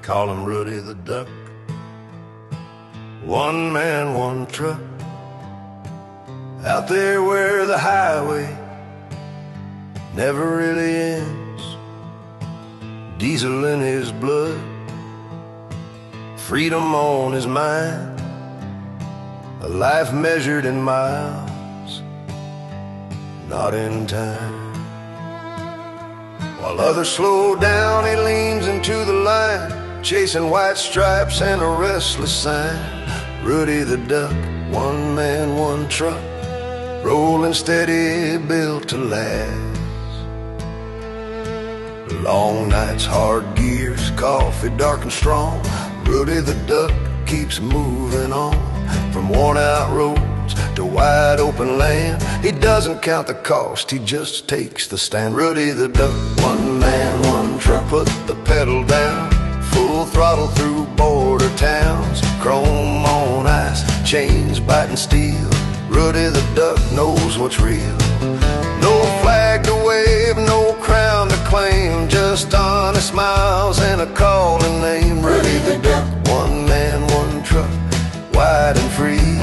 call him Rutti the Duck. One man, one truck, out there where the highway never really ends. Diesel in his blood, freedom on his mind, a life measured in miles, not in time. While others slow down, he leans into the line, chasing white stripes and a restless sign. Rutti the Duck, one man, one truck, rolling steady, built to last. Long nights, hard gears, coffee dark and strong. Rutti the Duck keeps moving on, from worn out roads to wide open land. He doesn't count the cost, he just takes the stand. Rutti the Duck, one man, one truck, put the pedal down, full throttle through border towns. Chrome on ice, chains biting steel. Rutti the Duck knows what's real. No flag to wave, no crown to claim, just honest miles and a calling name. Rutti the Duck, one man, one truck, wide and free.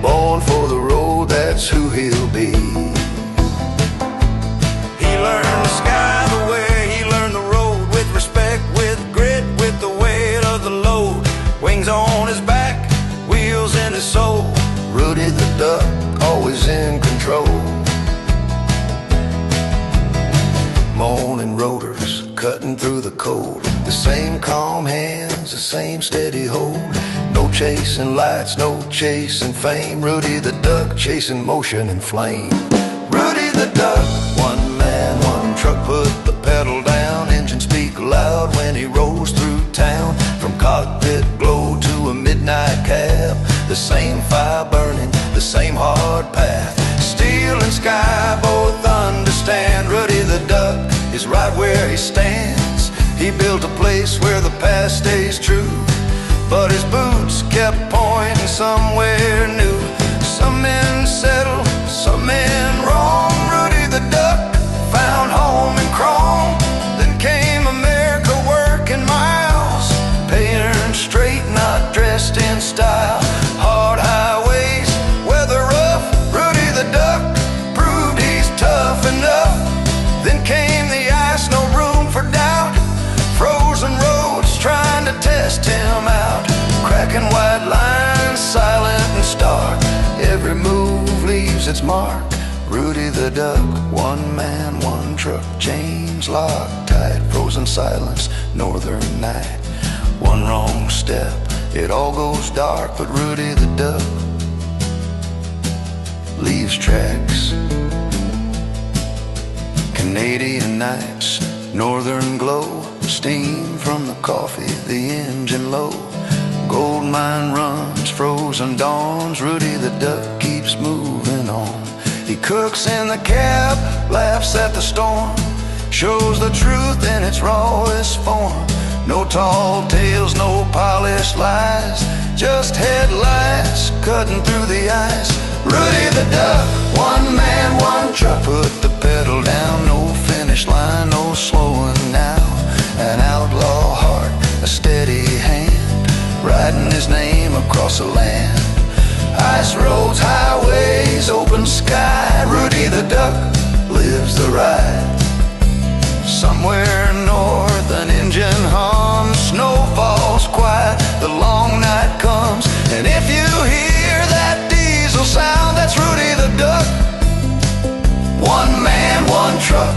Born for the road, that's who he'll be. He learned the sky the way he learned the road, with respect, with grit, with the weight of the load. Wings on his back, wheels in his soul. Rutti the Duck, always in control. Moaning rotors, cutting through the cold. The same calm hands, the same steady hold. No chasing lights, no chasing fame. Rutti the Duck, chasing motion and flame. Rutti the Duck, one man, one truck, put the pedal down. Engines speak loud when he rolls through town. From cockpit glow to a midnight cab, the same fire burning, the same hard path. Steel and sky both understand. Rutti the Duck is right where he stands. He built a place where the past stays true, but his boots kept pointing somewhere new. Some men settle, some men wrong. Rutti the Duck found home in chrome. Then came America working miles, paying straight, not dressed in style. Hard highways, weather rough, Rutti the Duck proved he's tough enough. Then came the ice, no room for doubt. Frozen roads trying to test him out. Cracking white lines, silent and stark. Every move leaves its mark. Rutti the Duck, one man, one truck. Chains locked tight, frozen silence, northern night. One wrong step, it all goes dark. But Rutti the Duck leaves tracks. Canadian nights, northern glow, steam from the coffee, the engine low. Gold mine runs, frozen dawns. Rutti the Duck keeps moving on. He cooks in the cab, laughs at the storm, shows the truth in its rawest form. No tall tales, no polished lies, just headlights cutting through the ice. Rutti the Duck, one man, one truck, put the pedal down. No finish line, no slowing now. An outlaw heart, a steady hand, writing his name across the land. Ice roads, highways, open sky. Rutti the Duck lives the ride. Somewhere north, an engine hums, snow falls quiet, the long night comes, and if you hear that diesel sound, that's Rutti the Duck, one man, one truck.